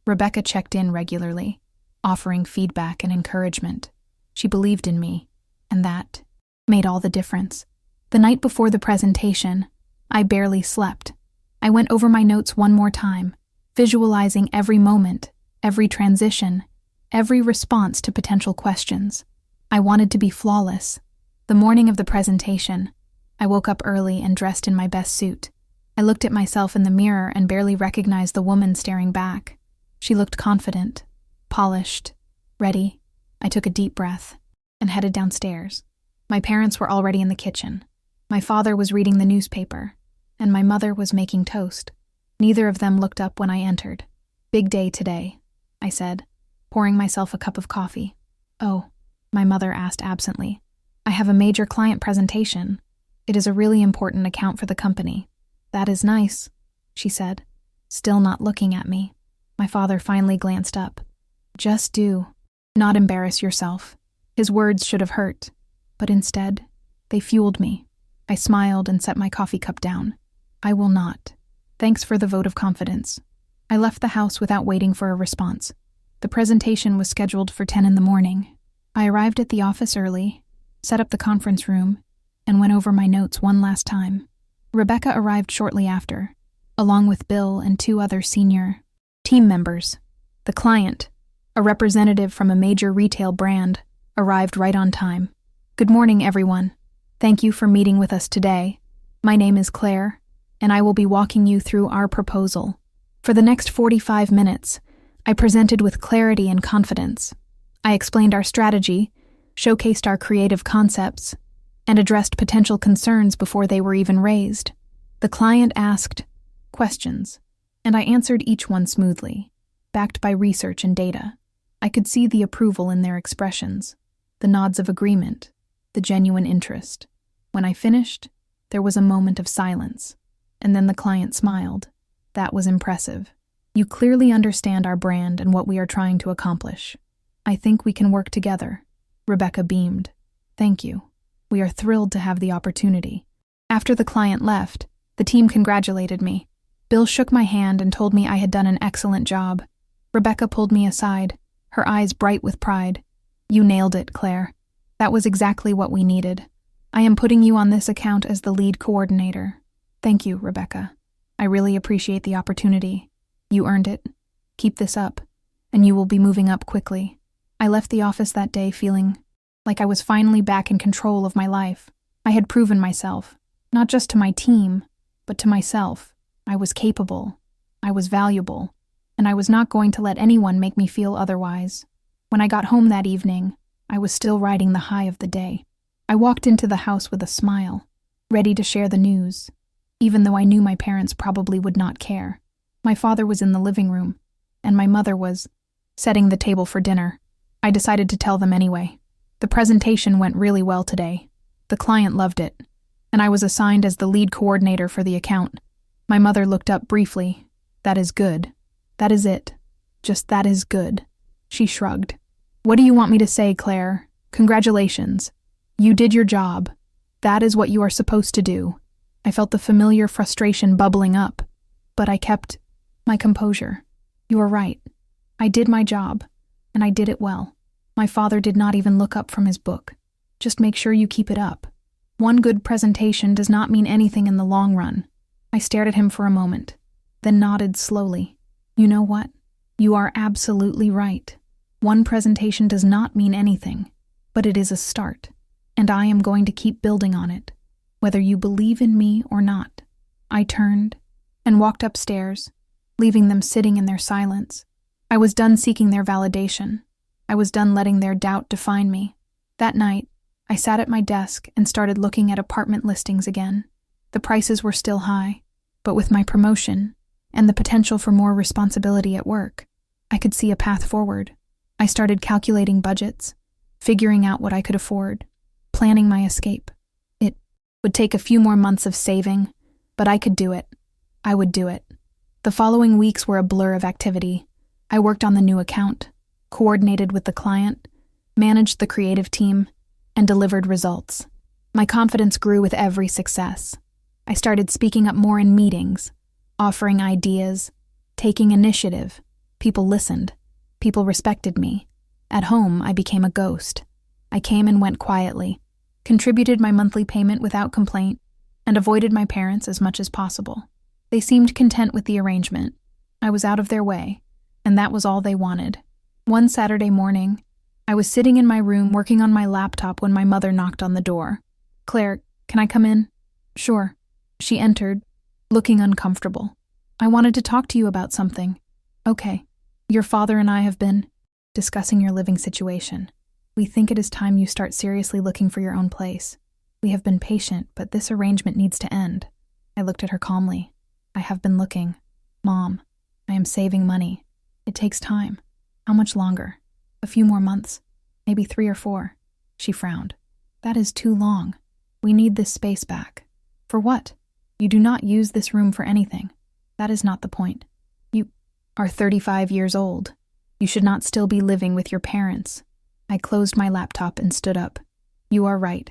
Rebecca checked in regularly, offering feedback and encouragement. She believed in me, and that made all the difference. The night before the presentation, I barely slept. I went over my notes one more time, visualizing every moment, every transition, every response to potential questions. I wanted to be flawless. The morning of the presentation, I woke up early and dressed in my best suit. I looked at myself in the mirror and barely recognized the woman staring back. She looked confident, polished, ready. I took a deep breath and headed downstairs. My parents were already in the kitchen. My father was reading the newspaper, and my mother was making toast. Neither of them looked up when I entered. "Big day today," I said, pouring myself a cup of coffee. "Oh," my mother asked absently. "I have a major client presentation. It is a really important account for the company." "That is nice," she said, still not looking at me. My father finally glanced up. "Just do not embarrass yourself." His words should have hurt, but instead, they fueled me. I smiled and set my coffee cup down. "I will not. Thanks for the vote of confidence." I left the house without waiting for a response. The presentation was scheduled for 10 in the morning. I arrived at the office early, set up the conference room, and went over my notes one last time. Rebecca arrived shortly after, along with Bill and 2 other senior team members. The client, a representative from a major retail brand, arrived right on time. "Good morning, everyone. Thank you for meeting with us today. My name is Claire, and I will be walking you through our proposal." For the next 45 minutes, I presented with clarity and confidence. I explained our strategy, showcased our creative concepts, and addressed potential concerns before they were even raised. The client asked questions, and I answered each one smoothly, backed by research and data. I could see the approval in their expressions, the nods of agreement, the genuine interest. When I finished, there was a moment of silence, and then the client smiled. That was impressive. "You clearly understand our brand and what we are trying to accomplish. I think we can work together." Rebecca beamed. "Thank you. We are thrilled to have the opportunity." After the client left, the team congratulated me. Bill shook my hand and told me I had done an excellent job. Rebecca pulled me aside, her eyes bright with pride. "You nailed it, Claire. That was exactly what we needed. I am putting you on this account as the lead coordinator." "Thank you, Rebecca. I really appreciate the opportunity. You earned it. Keep this up, and you will be moving up quickly." I left the office that day feeling like I was finally back in control of my life. I had proven myself, not just to my team, but to myself. I was capable, I was valuable, and I was not going to let anyone make me feel otherwise. When I got home that evening, I was still riding the high of the day. I walked into the house with a smile, ready to share the news, even though I knew my parents probably would not care. My father was in the living room, and my mother was setting the table for dinner. I decided to tell them anyway. The presentation went really well today. The client loved it, and I was assigned as the lead coordinator for the account. My mother looked up briefly. "That is good. That is it. Just that is good." She shrugged. "What do you want me to say, Claire? Congratulations. You did your job. That is what you are supposed to do." I felt the familiar frustration bubbling up, but I kept my composure. "You are right. I did my job, and I did it well. My father did not even look up from his book. Just make sure you keep it up. One good presentation does not mean anything in the long run." I stared at him for a moment, then nodded slowly. "You know what? You are absolutely right. One presentation does not mean anything, but it is a start, and I am going to keep building on it." whether you believe in me or not." I turned and walked upstairs, leaving them sitting in their silence. I was done seeking their validation. I was done letting their doubt define me. That night, I sat at my desk and started looking at apartment listings again. The prices were still high, but with my promotion and the potential for more responsibility at work, I could see a path forward. I started calculating budgets, figuring out what I could afford, planning my escape. It would take a few more months of saving, but I could do it. I would do it. The following weeks were a blur of activity. I worked on the new account, coordinated with the client, managed the creative team, and delivered results. My confidence grew with every success. I started speaking up more in meetings, offering ideas, taking initiative. People listened. People respected me. At home, I became a ghost. I came and went quietly, contributed my monthly payment without complaint, and avoided my parents as much as possible. They seemed content with the arrangement. I was out of their way, and that was all they wanted. One Saturday morning, I was sitting in my room working on my laptop when my mother knocked on the door. "Claire, can I come in?" "Sure." She entered, looking uncomfortable. "I wanted to talk to you about something." "Okay. Your father and I have been discussing your living situation. We think it is time you start seriously looking for your own place. We have been patient, but this arrangement needs to end." I looked at her calmly. "I have been looking. Mom, I am saving money. It takes time. How much longer? A few more months. Maybe 3 or 4. She frowned. "That is too long. We need this space back." "For what? You do not use this room for anything. That is not the point. You are 35 years old. You should not still be living with your parents." I closed my laptop and stood up. "You are right.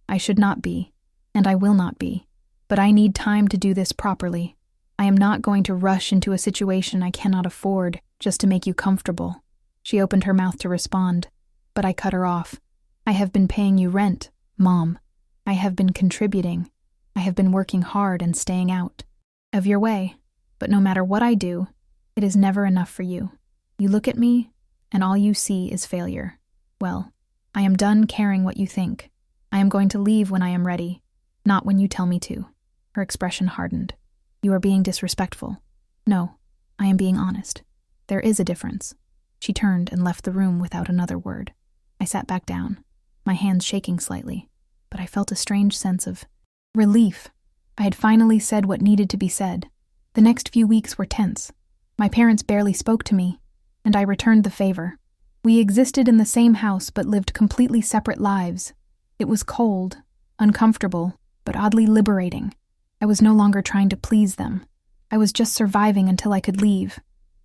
I should not be, and I will not be. But I need time to do this properly. I am not going to rush into a situation I cannot afford just to make you comfortable." She opened her mouth to respond, but I cut her off. "I have been paying you rent, Mom. I have been contributing. I have been working hard and staying out of your way. But no matter what I do, it is never enough for you. You look at me, and all you see is failure. Well, I am done caring what you think. I am going to leave when I am ready, not when you tell me to." Her expression hardened. "You are being disrespectful." "No, I am being honest. There is a difference." She turned and left the room without another word. I sat back down, my hands shaking slightly, but I felt a strange sense of relief. I had finally said what needed to be said. The next few weeks were tense. My parents barely spoke to me, and I returned the favor. We existed in the same house but lived completely separate lives. It was cold, uncomfortable, but oddly liberating. I was no longer trying to please them. I was just surviving until I could leave.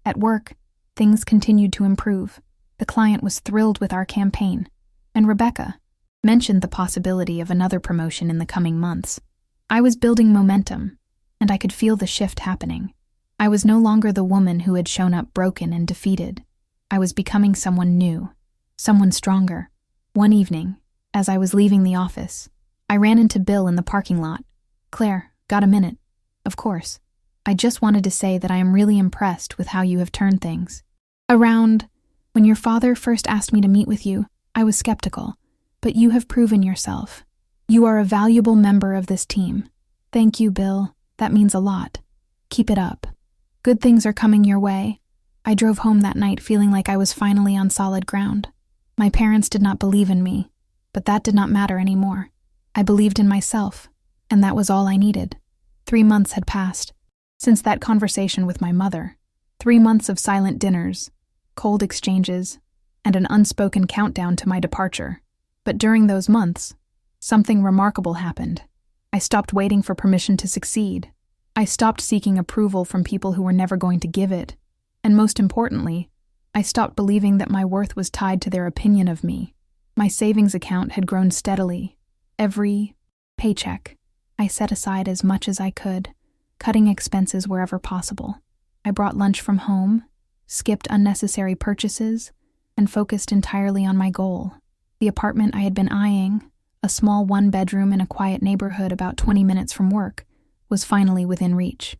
At work, things continued to improve. The client was thrilled with our campaign, and Rebecca mentioned the possibility of another promotion in the coming months. I was building momentum, and I could feel the shift happening. I was no longer the woman who had shown up broken and defeated. I was becoming someone new, someone stronger. One evening, as I was leaving the office, I ran into Bill in the parking lot. "Claire, got a minute?" "Of course. I just wanted to say that I am really impressed with how you have turned things around. When your father first asked me to meet with you, I was skeptical, but you have proven yourself. You are a valuable member of this team. Thank you, Bill. That means a lot. Keep it up. Good things are coming your way." I drove home that night feeling like I was finally on solid ground. My parents did not believe in me, but that did not matter anymore. I believed in myself, and that was all I needed. 3 months had passed since that conversation with my mother. 3 months of silent dinners, cold exchanges, and an unspoken countdown to my departure. But during those months, something remarkable happened. I stopped waiting for permission to succeed. I stopped seeking approval from people who were never going to give it. And most importantly, I stopped believing that my worth was tied to their opinion of me. My savings account had grown steadily. Every paycheck, I set aside as much as I could, cutting expenses wherever possible. I brought lunch from home, skipped unnecessary purchases, and focused entirely on my goal. The apartment I had been eyeing, a small 1-bedroom in a quiet neighborhood about 20 minutes from work, was finally within reach.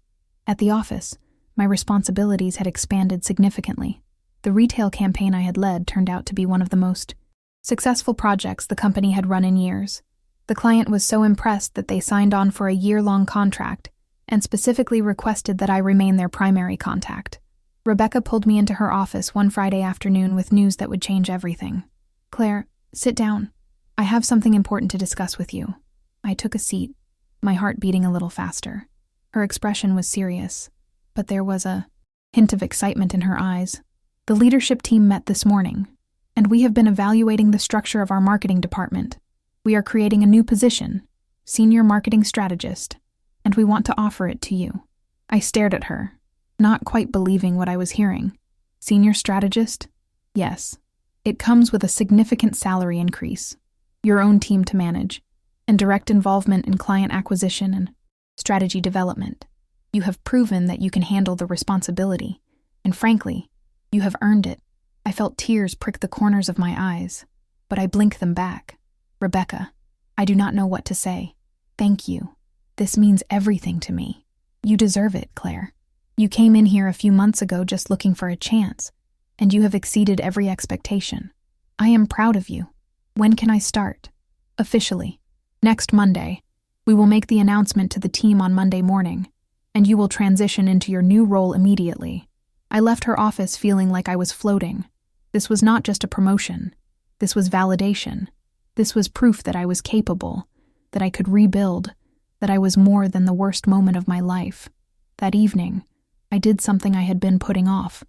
At the office, my responsibilities had expanded significantly. The retail campaign I had led turned out to be one of the most successful projects the company had run in years. The client was so impressed that they signed on for a year-long contract and specifically requested that I remain their primary contact. Rebecca pulled me into her office one Friday afternoon with news that would change everything. "Claire, sit down. I have something important to discuss with you." I took a seat, my heart beating a little faster. Her expression was serious, but there was a hint of excitement in her eyes. "The leadership team met this morning, and we have been evaluating the structure of our marketing department. We are creating a new position, Senior Marketing Strategist, and we want to offer it to you." I stared at her, not quite believing what I was hearing. Senior Strategist? Yes. It comes with a significant salary increase, your own team to manage, and direct involvement in client acquisition and strategy development. You have proven that you can handle the responsibility, and frankly, you have earned it. I felt tears prick the corners of my eyes, but I blinked them back. "Rebecca, I do not know what to say. Thank you. This means everything to me. You deserve it, Claire. You came in here a few months ago just looking for a chance, and you have exceeded every expectation. I am proud of you. When can I start?" "Officially. Next Monday. We will make the announcement to the team on Monday morning, and you will transition into your new role immediately." I left her office feeling like I was floating. This was not just a promotion. This was validation. This was proof that I was capable, that I could rebuild, that I was more than the worst moment of my life. That evening, I did something I had been putting off.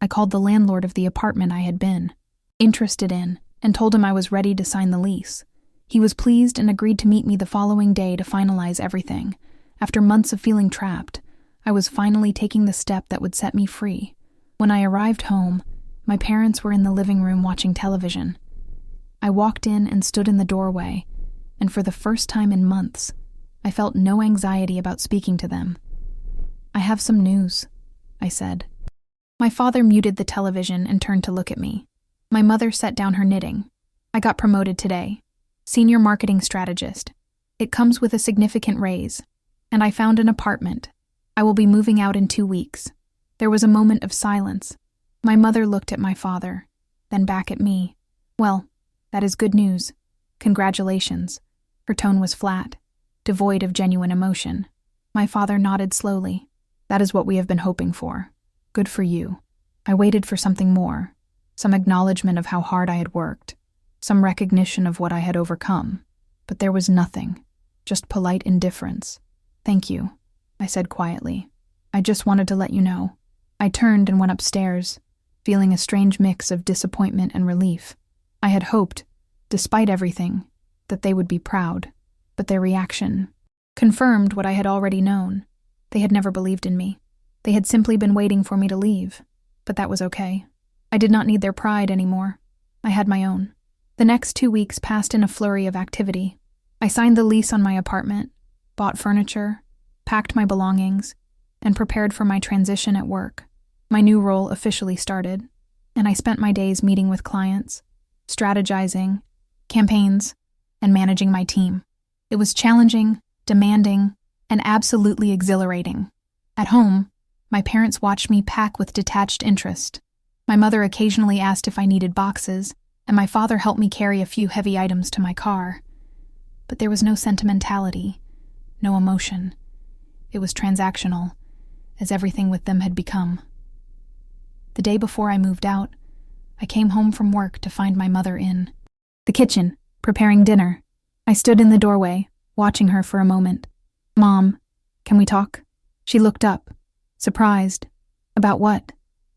I called the landlord of the apartment I had been interested in and told him I was ready to sign the lease. He was pleased and agreed to meet me the following day to finalize everything. After months of feeling trapped, I was finally taking the step that would set me free. When I arrived home, my parents were in the living room watching television. I walked in and stood in the doorway, and for the first time in months, I felt no anxiety about speaking to them. "I have some news," I said. My father muted the television and turned to look at me. My mother set down her knitting. "I got promoted today. Senior Marketing Strategist. It comes with a significant raise, and I found an apartment. I will be moving out in 2 weeks." There was a moment of silence. My mother looked at my father, then back at me. "Well, that is good news. Congratulations." Her tone was flat, devoid of genuine emotion. My father nodded slowly. "That is what we have been hoping for. Good for you." I waited for something more, some acknowledgement of how hard I had worked, some recognition of what I had overcome. But there was nothing, just polite indifference. "Thank you," I said quietly. "I just wanted to let you know." I turned and went upstairs, feeling a strange mix of disappointment and relief. I had hoped, despite everything, that they would be proud, but their reaction confirmed what I had already known. They had never believed in me. They had simply been waiting for me to leave, but that was okay. I did not need their pride anymore. I had my own. The next 2 weeks passed in a flurry of activity. I signed the lease on my apartment, bought furniture, packed my belongings, and prepared for my transition at work. My new role officially started, and I spent my days meeting with clients, strategizing, campaigns, and managing my team. It was challenging, demanding, and absolutely exhilarating. At home, my parents watched me pack with detached interest. My mother occasionally asked if I needed boxes, and my father helped me carry a few heavy items to my car. But there was no sentimentality, no emotion. It was transactional, as everything with them had become. The day before I moved out, I came home from work to find my mother in the kitchen, preparing dinner. I stood in the doorway, watching her for a moment. "Mom, can we talk?" She looked up, surprised. "About what?"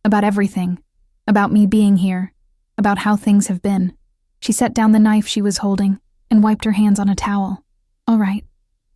"About everything. About me being here. About how things have been." She set down the knife she was holding and wiped her hands on a towel. "All right."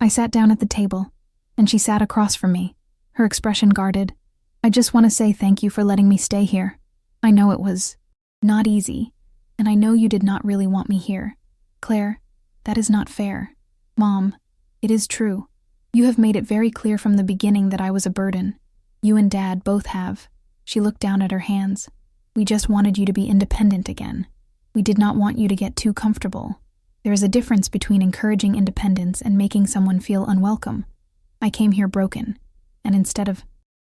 I sat down at the table, and she sat across from me, her expression guarded. "I just want to say thank you for letting me stay here. I know it was not easy, and I know you did not really want me here. Claire, that is not fair. Mom, it is true. You have made it very clear from the beginning that I was a burden. You and Dad both have." She looked down at her hands. "We just wanted you to be independent again. We did not want you to get too comfortable. There is a difference between encouraging independence and making someone feel unwelcome. I came here broken, and instead of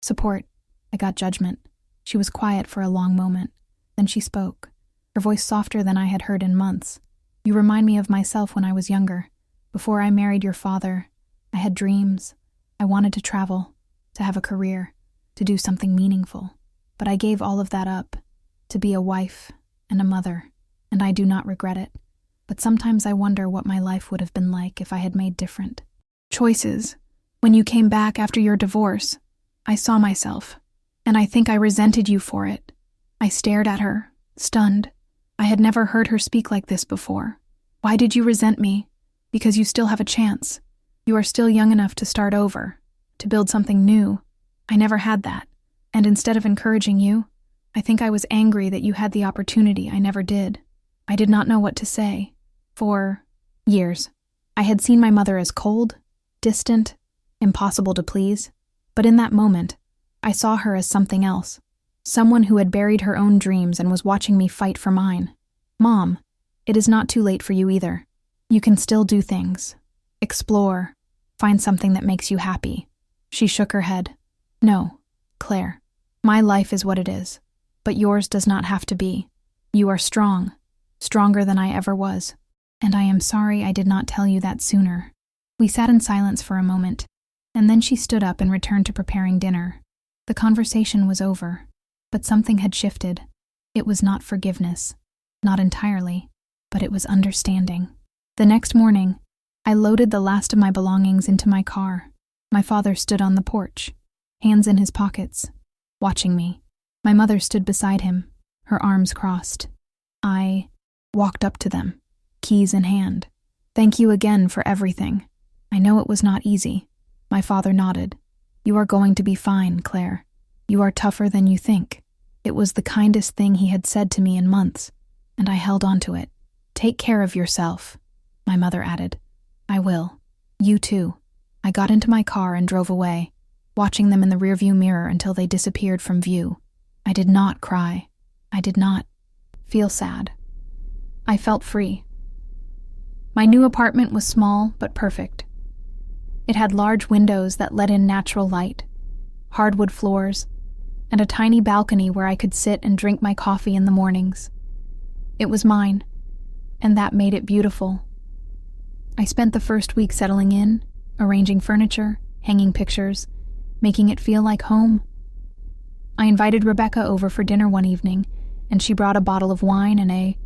support, I got judgment." She was quiet for a long moment. Then she spoke, her voice softer than I had heard in months. "You remind me of myself when I was younger. Before I married your father, I had dreams. I wanted to travel, to have a career, to do something meaningful. But I gave all of that up, to be a wife and a mother, and I do not regret it. But sometimes I wonder what my life would have been like if I had made different choices. When you came back after your divorce, I saw myself, and I think I resented you for it. I stared at her, stunned. I had never heard her speak like this before. Why did you resent me? Because you still have a chance. You are still young enough to start over, to build something new. I never had that. And instead of encouraging you, I think I was angry that you had the opportunity I never did. I did not know what to say. For years, I had seen my mother as cold, distant, impossible to please. But in that moment, I saw her as something else. Someone who had buried her own dreams and was watching me fight for mine. Mom, it is not too late for you either. You can still do things. Explore. Find something that makes you happy. She shook her head. No, Claire. My life is what it is. But yours does not have to be. You are strong. Stronger than I ever was. And I am sorry I did not tell you that sooner. We sat in silence for a moment, and then she stood up and returned to preparing dinner. The conversation was over, but something had shifted. It was not forgiveness. Not entirely, but it was understanding. The next morning, I loaded the last of my belongings into my car. My father stood on the porch, hands in his pockets, watching me. My mother stood beside him, her arms crossed. I walked up to them, keys in hand. Thank you again for everything. I know it was not easy. My father nodded. You are going to be fine, Claire. You are tougher than you think. It was the kindest thing he had said to me in months, and I held on to it. Take care of yourself, my mother added. I will. You too. I got into my car and drove away, watching them in the rearview mirror until they disappeared from view. I did not cry. I did not feel sad. I felt free. My new apartment was small but perfect. It had large windows that let in natural light, hardwood floors, and a tiny balcony where I could sit and drink my coffee in the mornings. It was mine, and that made it beautiful. I spent the first week settling in, arranging furniture, hanging pictures, making it feel like home. I invited Rebecca over for dinner one evening, and she brought a bottle of wine and a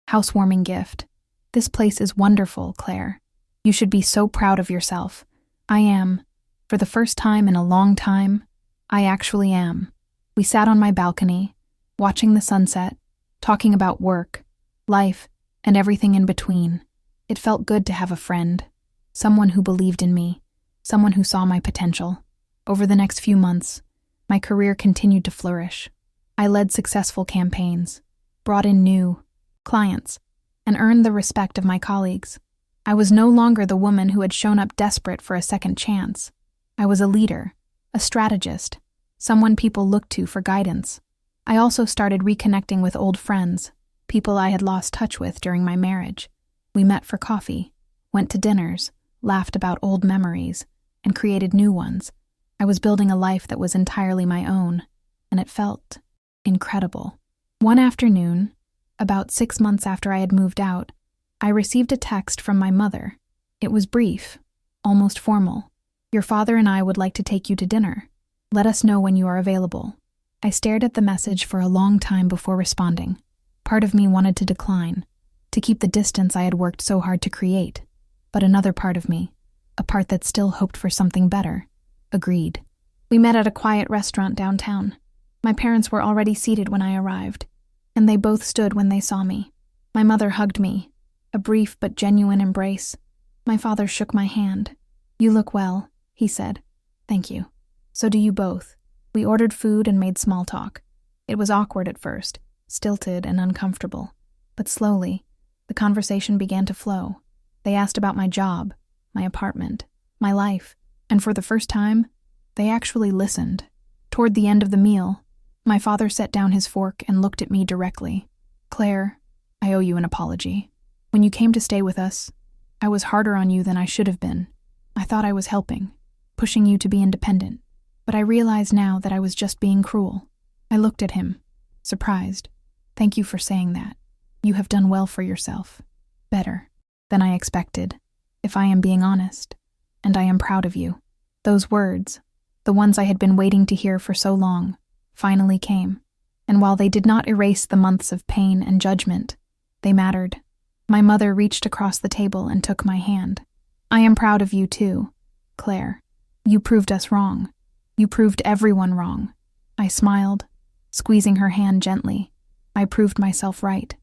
housewarming gift. This place is wonderful, Claire. You should be so proud of yourself. I am. For the first time in a long time, I actually am. We sat on my balcony, watching the sunset, talking about work, life, and everything in between. It felt good to have a friend, someone who believed in me, someone who saw my potential. Over the next few months, my career continued to flourish. I led successful campaigns, brought in new clients, and earned the respect of my colleagues. I was no longer the woman who had shown up desperate for a second chance. I was a leader, a strategist, someone people looked to for guidance. I also started reconnecting with old friends, people I had lost touch with during my marriage. We met for coffee, went to dinners, laughed about old memories, and created new ones. I was building a life that was entirely my own, and it felt incredible. One afternoon, about 6 months after I had moved out, I received a text from my mother. It was brief, almost formal. Your father and I would like to take you to dinner. Let us know when you are available. I stared at the message for a long time before responding. Part of me wanted to decline, to keep the distance I had worked so hard to create. But another part of me, a part that still hoped for something better, agreed. We met at a quiet restaurant downtown. My parents were already seated when I arrived, and they both stood when they saw me. My mother hugged me, a brief but genuine embrace. My father shook my hand. You look well, he said. Thank you. So do you both. We ordered food and made small talk. It was awkward at first, stilted and uncomfortable. But slowly, the conversation began to flow. They asked about my job, my apartment, my life, and for the first time, they actually listened. Toward the end of the meal, my father set down his fork and looked at me directly. Claire, I owe you an apology. When you came to stay with us, I was harder on you than I should have been. I thought I was helping, pushing you to be independent. But I realize now that I was just being cruel. I looked at him, surprised. Thank you for saying that. You have done well for yourself. Better than I expected. if I am being honest. And I am proud of you." Those words, the ones I had been waiting to hear for so long, finally came. And while they did not erase the months of pain and judgment, they mattered. My mother reached across the table and took my hand. "I am proud of you too, Claire. You proved us wrong. You proved everyone wrong." I smiled, squeezing her hand gently. I proved myself right.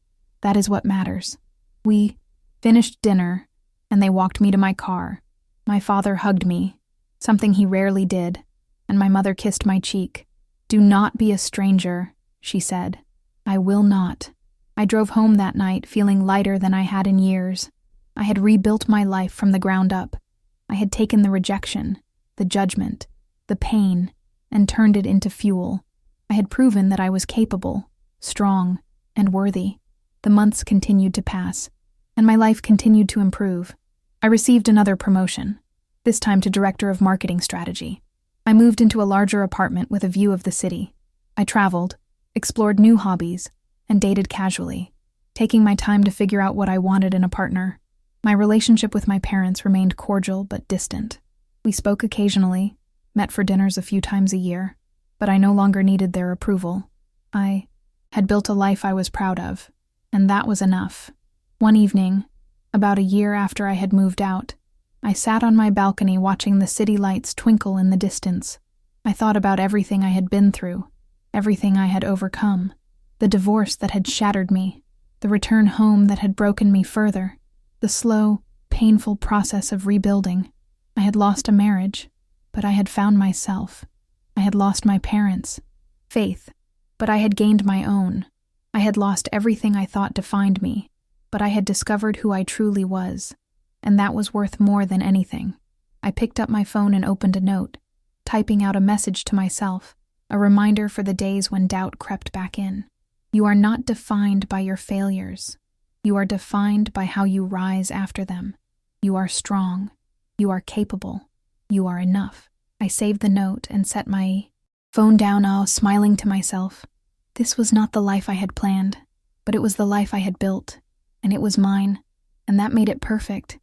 That is what matters. We finished dinner, and they walked me to my car. My father hugged me, something he rarely did, and my mother kissed my cheek. "Do not be a stranger," she said. "I will not." I drove home that night feeling lighter than I had in years. I had rebuilt my life from the ground up. I had taken the rejection, the judgment, the pain, and turned it into fuel. I had proven that I was capable, strong, and worthy. The months continued to pass, and my life continued to improve. I received another promotion, this time to Director of Marketing Strategy. I moved into a larger apartment with a view of the city. I traveled, explored new hobbies, and dated casually, taking my time to figure out what I wanted in a partner. My relationship with my parents remained cordial but distant. We spoke occasionally, met for dinners a few times a year, but I no longer needed their approval. I had built a life I was proud of, and that was enough. One evening, about a year after I had moved out, I sat on my balcony watching the city lights twinkle in the distance. I thought about everything I had been through, everything I had overcome, the divorce that had shattered me, the return home that had broken me further, the slow, painful process of rebuilding. I had lost a marriage, but I had found myself. I had lost my parents' faith, but I had gained my own. I had lost everything I thought defined me, but I had discovered who I truly was, and that was worth more than anything. I picked up my phone and opened a note, typing out a message to myself, a reminder for the days when doubt crept back in. You are not defined by your failures. You are defined by how you rise after them. You are strong. You are capable. You are enough. I saved the note and set my phone down, all smiling to myself. This was not the life I had planned, but it was the life I had built, and it was mine, and that made it perfect.